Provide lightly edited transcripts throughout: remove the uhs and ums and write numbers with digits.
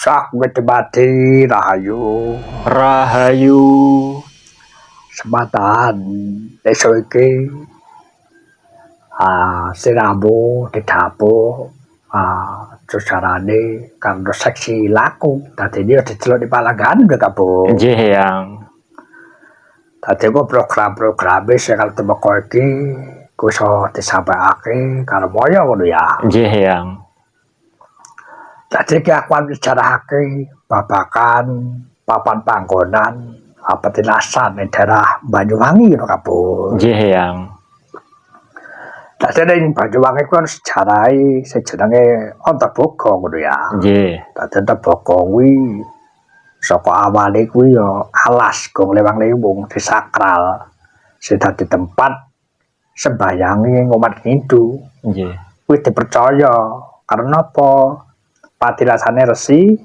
Sakmeti Rahayu Rahayu Sematan desa iki sinambu didapuk sejarane kanggo seksi laku dadi dia diceluk di Palanggan Kabur. nggih yang Dadi ku program-programe sing karo temeka iki ku iso disampaikake karo moyo ngono ya. nggih yang Dadi iki aku njejarahake babagan papan panggonan petilasan ing daerah Banyuwangi ngono Kabur. nggih yang Dadi ning Banyuwangi ku ana sejarahe sing jenenge Antaboga ngono ya. nggih Dadi Antaboga kuwi saka awale kuwi ya alas gong lewang-lewung disakral sing dadi tempat sembayange umat Hindu. nggih Kuwi dipercaya karena apa? Patilasane Resi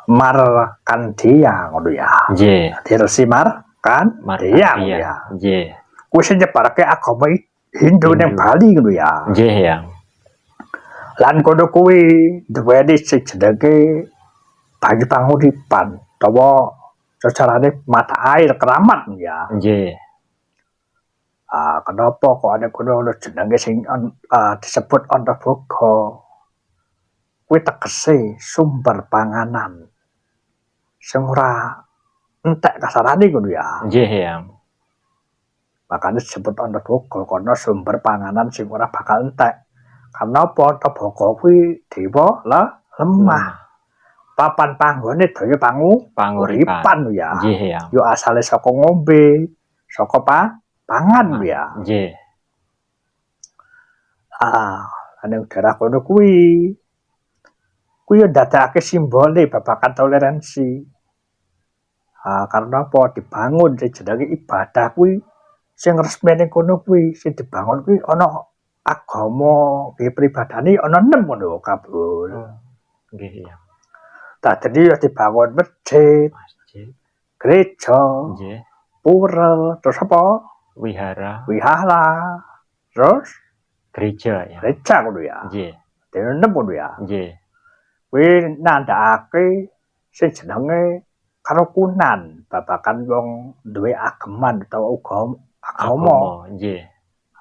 Markandeya ngono ya. nggih Dadi Resi Markandeya ngono ya. nggih Kuwi sing nyebarake agama Hindu ning Bali ngono ya. nggih yang Lan kono kuwi duweni sing jenenge Banyu Panguripan utawa sejarane mata air keramat ya. nggih Kenapa kok ana kono ana jenenge sing disebut Antaboga? Kuwi tegese sumber panganan sing ora entek kasarane ngono ya. nggih yang Makanya disebut Antaboga karena sumber panganan sing ora bakal entek. Karena apa? Antaboga kuwi dewa lemah. Papan panggone daya panguripan ya. nggih yang Yo asale saka ngombe, saka pangan ya. nggih Ning daerah kono kuwi yo ndadekake simbole babagan toleransi. Karena apa? Dibangun sing jenenge ibadah kuwi sing resmi ning kono kuwi sing dibangun kuwi ana agama pribadane ana 6 ngono Kabul. nggih yang Dadi yo dibangun masjid, gereja, nggih pura, terus apa? wihara Wihara, terus gereja ya gereja ngono ya. nggih Dene ngono ya. nggih Kuwi nandhakake sing jenenge karukunan babagan wong duwe ageman utawa agama. nggih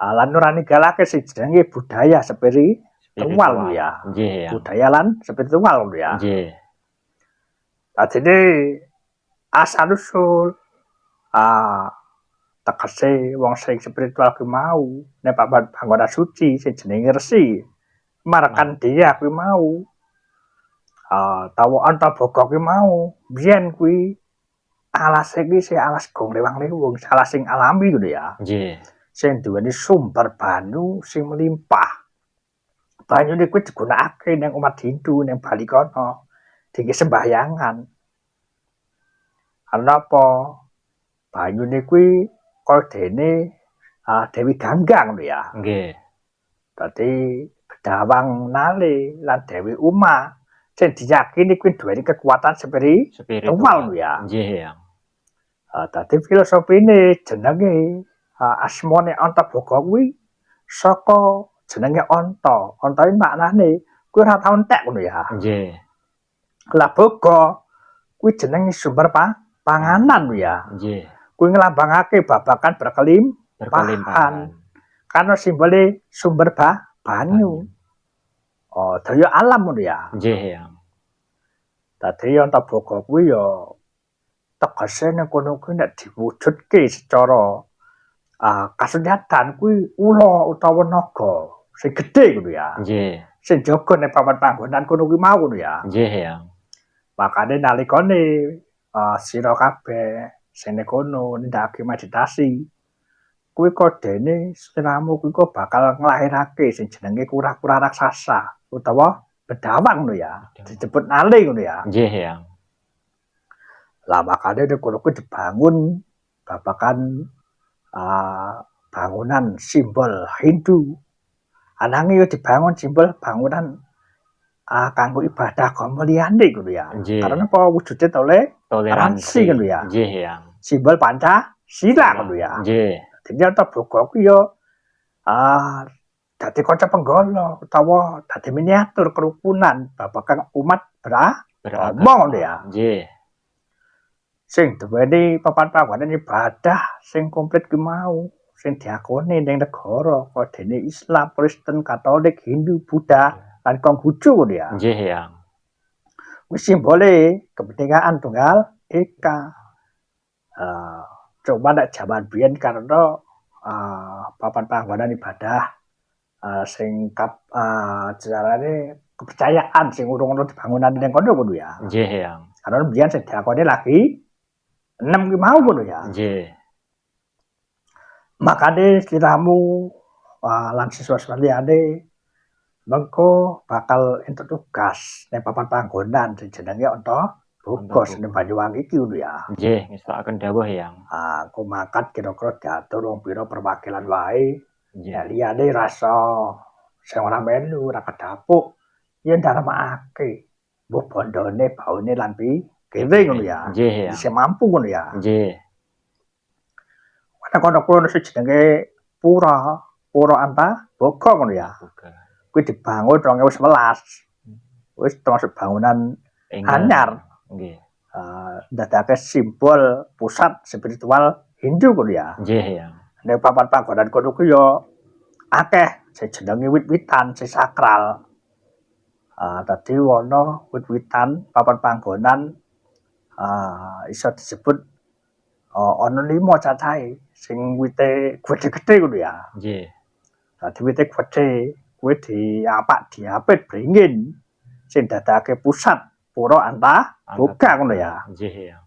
Lan ora ninggalake sing jenenge budaya spiritual ya. nggih yang Budaya lan spiritual ngono ya. nggih Dadi asal usul tegese wong sing spiritual kuwi mau nek panggonan suci sing jenenge Resi Markandeya kuwi mau tawa Antaboga kuwi mau biyen kuwi alas iki sing alas gong lewang-lewung alas sing alami ngono ya nggih sing duweni sumber banyu sing melimpah banyune kuwi digunakake ning umat Hindu ning Bali kono dinggo sembahyangan karena apa banyune kuwi kaya dene Dewi Ganggang lho ya. nggih Dadi Bedawang Nale lan Dewi Uma sing diyakini kuwi duweni kekuatan spiritual lho ya. nggih yang Dadi filosofine jenenge asmane Antaboga kuwi saka jenenge Anta. Anta iki maknane kuwi ora tau entek ngono ya. nggih Lah boga kuwi jenenge sumber panganan lho ya. nggih Kuwi nglambangake babagan berkelimpahan. Karena simbole sumber banyu. Daya alam ngono ya. nggih yang Dadi Antaboga kuwi ya tegese ning kono kuwi nek diwujudke secara kasunyatan kuwi ula utawa naga sing gedhe ngono ya. nggih Sing jaga ning papan panggonan kono kuwi mau ngono ya. nggih yang Makane nalikane sira kabeh sing ning kono nindakake meditasi kuwi kodene sliramu kuwi kok bakal nglahirake sing jenenge kura-kura raksasa utawa bedawang ngono ya. Disebut nale ngono ya. nggih yang Lah makane ning kono kuwi dibangun babagan bangunan simbol Hindu. Ananging yo dibangun simbol bangunan kanggo ibadah agama liyane ngono ya. Nggih. Karena apa wujude toleransi ngono ya. nggih yang Simbol Pancasila ngono ya. nggih Dadi Antaboga kuwi yo dadi kanca penggala utawa dadi miniatur kerukunan babagan umat ngomong ya. Nggih. Sing duweni papan panggonan ibadah sing komplit ki mau, sing diakoni ning negara kaya dene Islam, Kristen, Katolik, Hindu, Buddha, lan Konghucu ngono ya. Nggih, Yang. Wis simbole kebinekaan tunggal ika. Coba nek jaman biyen karena papan panggonan ibadah sing carane kepercayaan sing urung ono dibangunan ning kono ngono ya. Nggih, Yang. Karena biyen sing diakoni lagi 6 ki mau ngono ya. Nggih. Makane sliramu lan siswa-siswa liyane mengko bakal entuk tugas ning papan panggonan sing jenenge Onto Bogos ning Banyuwangi iki ngono ya. Nggih, ngestakaken dawuh, Yang. Aku makat kira-kira diatur wong pira perwakilan wae. Nggih. Ya liyane rasa sing ora melu, ora kedapuk, ya ndalemake. Mbok bondone, baune lan kene ngono ya. Nggih, ya. Isih mampu ngono ya. Nggih. Ana kono kuwi ono jenenge Pura Anta Boga ngono ya. Kuwi dibangun 2011. Wis termasuk bangunan anyar. Nggih. Ndadekake simbol pusat spiritual Hindu ngono ya. Nggih, ya. Nek papan panggonan kono ku ya akeh sing jenenge wit-witan sing sakral. Dadi ana wit-witan papan panggonan iso disebut ana 5 cacahe sing wite gedhe-gedhe ngono ya. Nggih. Dadi wite gedhe kuwi diapit beringin sing dadake pusat Pura Anta Boga ngono ya. Nggih, ya.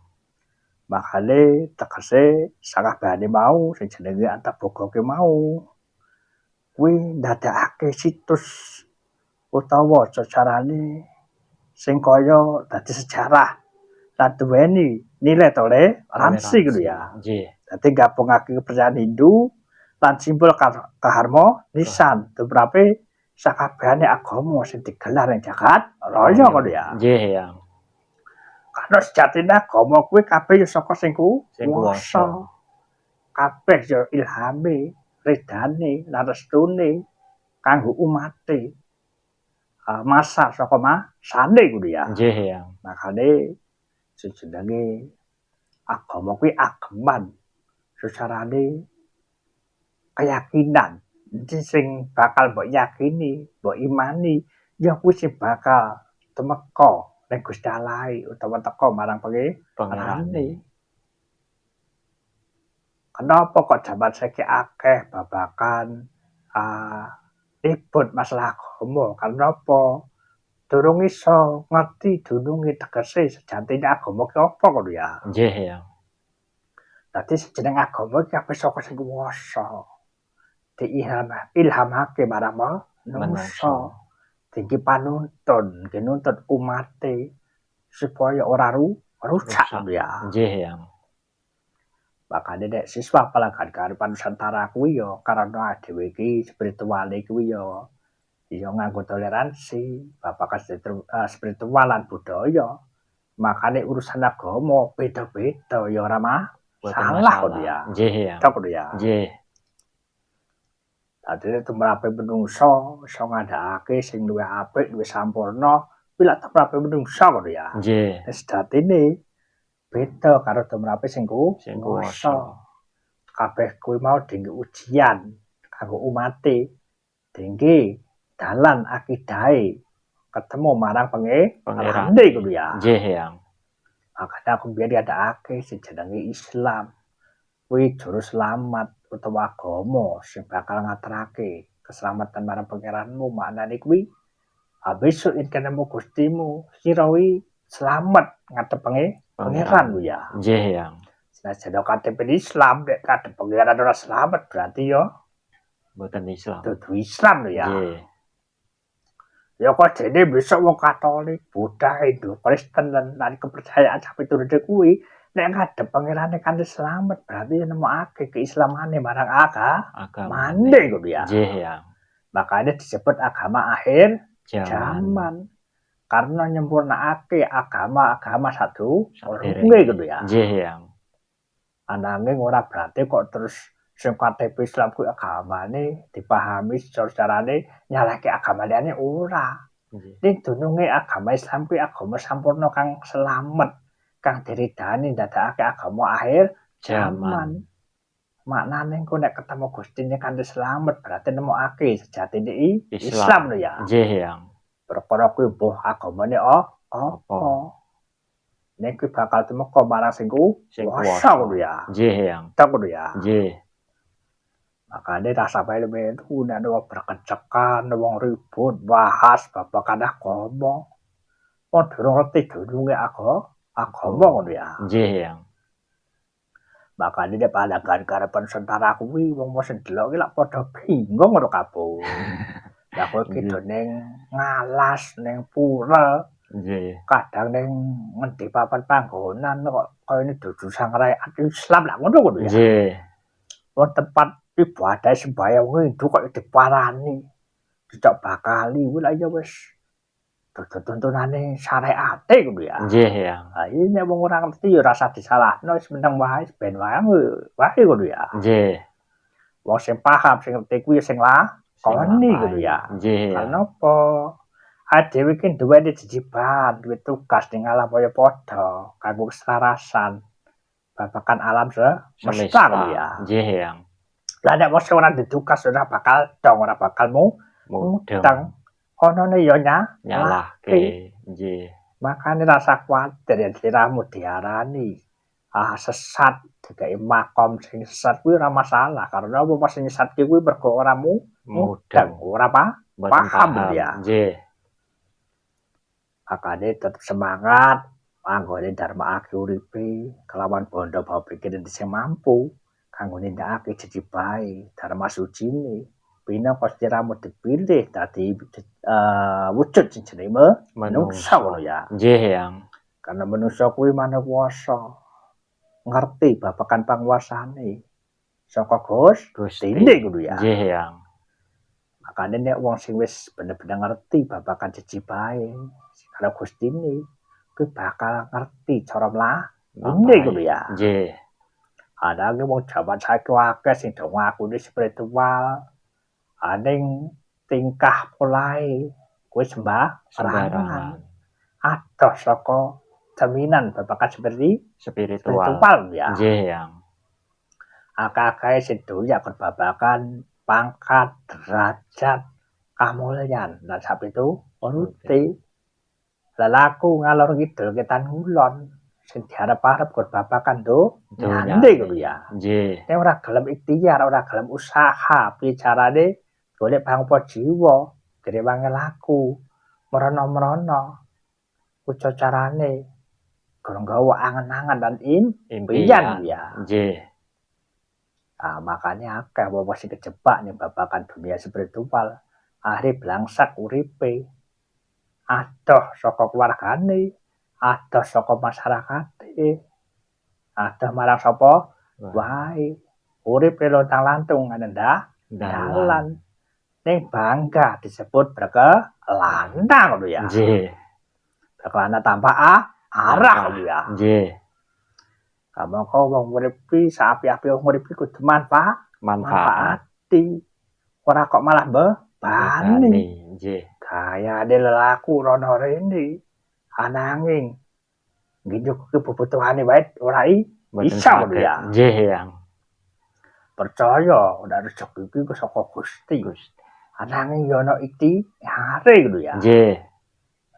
Makane tegese sakabehane mau sing jenenge Anta Boga ki mau kuwi ndadekake situs utawa carane sing kaya dadi sejarah lan duweni nilai toleransi gitu ya. Nggih. Dadi gabungake kepercayaan Hindu lan simbol keharmonisan beberapa sakabehane agama sing digelar ing jagat raya ngono ya. Nggih, ya. Karena sejatine agama kuwi kabeh ya saka sing kuwasa. Kabeh ya ilhame, redane, lan restune kanggo umate. Masa saka masane ngono ya. Nggih, ya. Makane jenenge agama kuwi ageman secarane keyakinan sing bakal mbok yakini, mbok imani ya kuwi sing bakal tumeka ning Gusti Allah utawa teka marang pangerane. Kenapa kok jaman saiki akeh babakan ribut masalah agama? Karena apa? Durung iso ngerti dununge tegese sejatine agama ki apa ngono ya. Nggih, ya. Dadi jeneng agama ki kabeh saka sing kuwasa. Ilhamake marang manungsa. Dadi panuntun, nuntut umate supaya ora rusak ya. Nggih, ya. Makane nek siswa pelanggan kearifan Nusantara kuwi ya karena dhewe iki spirituale kuwi ya nganggo toleransi, babagan spiritual lan budaya. Makane urusan agama beda-beda ya ora masalah kok ya. Nggih, ya. Tok ya. Nggih. Dadi tumrape menungsa iso ngandhakake sing luwih apik, luwih sampurna, kuwi lak tumrape menungsa ngono ya. Nggih. Sejatine beda karo tumrape sing kuwasa. Kabeh kuwi mau dinggo ujian kanggo umate. Dingge dalan akidahe ketemu marang pangerane ngono ya. Nggih, ya. Makane aku biyen diadakake sing jenenge Islam. Kuwi juru selamat utawa agama sing bakal ngaturake keselamatan marang pangeranmu. Maknane kuwi besok yen kenemu Gustimu sira kuwi slamet ngadep pangeran ku ya. Nggih, ya. Senajan KTP Islam nek kadep pangeran ora slamet berarti ya Mboten Islam. dudu Islam lho ya. Nggih. Ya kok dene besok wong Katolik, Buddha, Hindu, Kristen lan kepercayaan sampe turune kuwi nek ngadep pangerane kanthi slamet berarti nemokake keislamane marang agamane ngono ya. Nggih, ya. Makanya disebut agama akhir Zaman. zaman. Karena nyempurnakake agama-agama sadurunge ngono ya. Nggih, ya. Ananging ora berarti kok terus sing KTP Islam kuwi agamane dipahami secara-carane nyalahke agama liyane ora. Nggih. Ning dununge agama Islam kuwi agama sampurna kang slamet, kang diridani ndadekake agama akhir Jaman. jaman. Maknane engko nek ketemu Gustine kanthi slamet berarti nemokake sejatine Islam lho ya. Nggih, Yang. Perkara kuwi mbuh agamane apa. Nek kuwi bakal tumeka marang sing Sing kuwasa kuwasa. ngono ya. Nggih, Yang. Tak ngono ya. Nggih. Makane rasa bae melu nek wong berkecekan, wong ribut bahas babagan agama. Wong durung ngerti dununge agama ngono ya. Nggih, Yang. Makane nek pandangan karepen sentara kuwi wong sing delok iki lak padha bingung karo kabeh. Lah kowe iki do ning ngalas ning pura, Nggih. kadang ning ngendi papan panggonan kok kayane dudu sangrai Islam lak ngono ya. Nggih. Wong tempat ibadah sembahyang Hindu kok diparani. Dijak bakali kuwi lak ya wis dudu tuntunane syariate ngono ya. Nggih, Yang. Ha iki nek wong ora ngerti ya ora usah disalahno wis meneng wae ben wae ngono ya. Nggih. Wong sing paham sing ngerti kuwi sing lakoni ngono ya. Nggih. Karena apa? Dhewe iki duweni jejiban, duwe tugas ning alam kaya padha kanggo keselarasan babagan alam semesta ngono ya. Nggih, Yang. Lah nek wong ora ditugas ora bakal dong, ora bakal mudeng. Onone ya nyalahke. Nggih. Makane rasa kuwatir yen sliramu diarani sesat dikai makom sing sesat kuwi ora masalah karena wong sing sesat kuwi mergo ora mudeng, ora paham ya. Nggih. Makane tetep semangat anggone darmakake uripe kelawan bondo bawa pikiran sing mampu kanggo nindakake jejibahe dharma sucine. Pinangka sliramu dipilih dadi wujud sing jenenge manungsa ngono ya. Nggih, Yang. Karena manusia kuwi manungsa ngerti babagan panguwasane saka Gustine ngono ya. Nggih, Yang. Makane nek wong sing wis bener-bener ngerti babagan jejibahe karo Gustine kuwi bakal ngerti cara mlakune ngono ya. Nggih. Ana wong jaman saiki akeh sing do ngakune spiritual. Aning tingkah polahe kuwi sembarangan. Adoh saka jaminan babagan spiritual ya. Nggih, Yang. Akeh-akehe sing doyak babagan pangkat, derajat, kamulyan lan sapitu urute. Lelaku ngalor ngidul ketan ngulon sing diarep-arep babagan nyande ngono ya. Nggih. Nek ora gelem ikhtiar, ora gelem usaha, piye carane golek pangapa jiwa, direwangi laku, merana-merana. Uca carane gara nggawa angen-angen lan impian ya. Nggih. Makane akeh wong sing kejebak ning babagan dunia spiritual, akhire blangsak uripe. Adoh saka keluargane, adoh saka masyarakate, adoh marang sapa wae. Uripe lontang-lantung dalan. Ning bangga disebut berkelana ngono ya. Nggih. Berkelana tanpa arah ngono ya. Nggih. Kamangka wong urip iki sapi-api wong urip iki kudu manfaati. Ora kok malah bebani. Nggih. Gayane lelaku rono rene. Ananging nginjuk kebutuhane wae ora iso ngono ya. Nggih, Yang. Percaya nek rezeki iki saka Gusti. Ananging ya ana ikhtiare ngono ya. Nggih.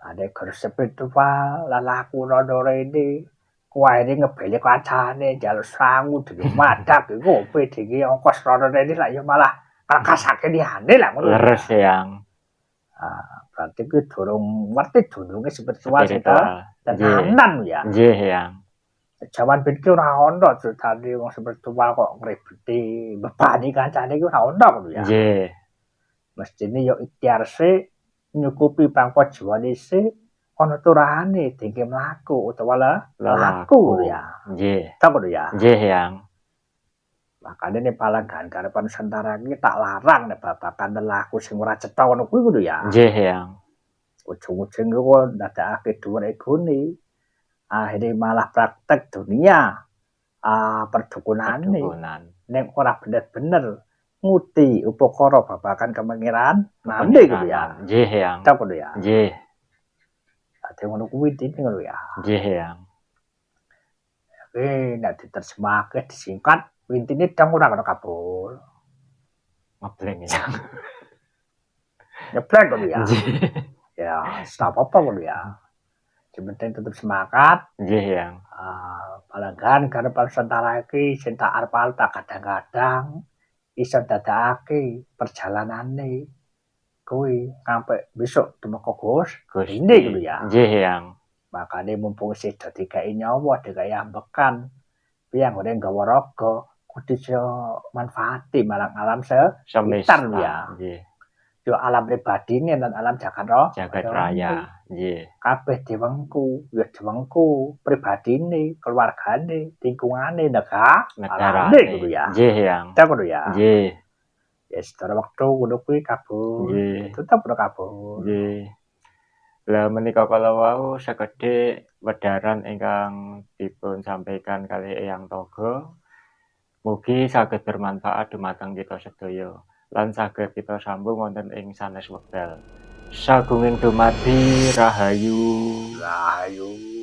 Ade gur spiritual lelaku rono rene. Kuwi ngebeli kancane njaluk sangu dhewe madak ngopi dhewe ongkos rono rene lak ya malah kakasake liyane lak ngono. Leres, Yang. Berarti kuwi durung ngerti dununge spiritual tenanan ya. Nggih, Yang. Jaman iki ora ana critane wong spiritual kok ngrebeti bebani kancane iki ora ana ngono ya. Nggih. Mestine ya ikhtiar sik nyukupi pangkat jiwane sik ana turahane dingke mlaku utawa laku ya. Nggih. Tak ngono ya. Nggih, Yang. Makane nek palanggan karepan sentara iki tak larang nek babagan lelaku sing ora cetha ngono kuwi ngono ya. Nggih, Yang. Ujung-ujung kok ndadekake dhuwur egone. Akhire malah praktek dunia perdukunane. Nek ora bener-bener nguti upakara babagan kemengiran nande kuwi ya. Nggih, Yang. Tak kuwi ya. Nggih. Dadi ngono kuwi intine ngono ya. Nggih, Yang. Nek diterjemahke disingkat intine dang ora kena kabul. Ngebleng, Yang. Nyeblek kuwi ya. Nggih. Ya, sta apa-apa kuwi ya. Sing penting tetep semangat. Nggih, Yang. Palanggan karep Nusantara iki sing tak arep tak kadang-kadang iso dadakake perjalanane kuwi sampai besok tumeka Gus. Ini kuwi ya. Nggih, Yang. Makane mumpung isih dadi gawe nyawa, dadi ambekan. Piye anggone nggawa raga kudu iso manfaati marang alam sekitar ya. Nggih. Yo alam pribadine lan alam jagat raya. Nggih. Kabeh diwengku, ya diwengku pribadine, keluargane, lingkungane, negarane kudu ya. Nggih, Yang. Tak kudu ya. Nggih. Ya sedaya wektu ngono kuwi kabur. Nggih. Tetep ora kabur. Nggih. Lah menika kala wau sekedhik wedharan ingkang dipun sampaikan kalih Eyang Togo. Mugi saged bermanfaat dumateng kita sedaya lan saged kita sambung wonten ing sanes wekdal. Sagunging dumadi rahayu. Rahayu.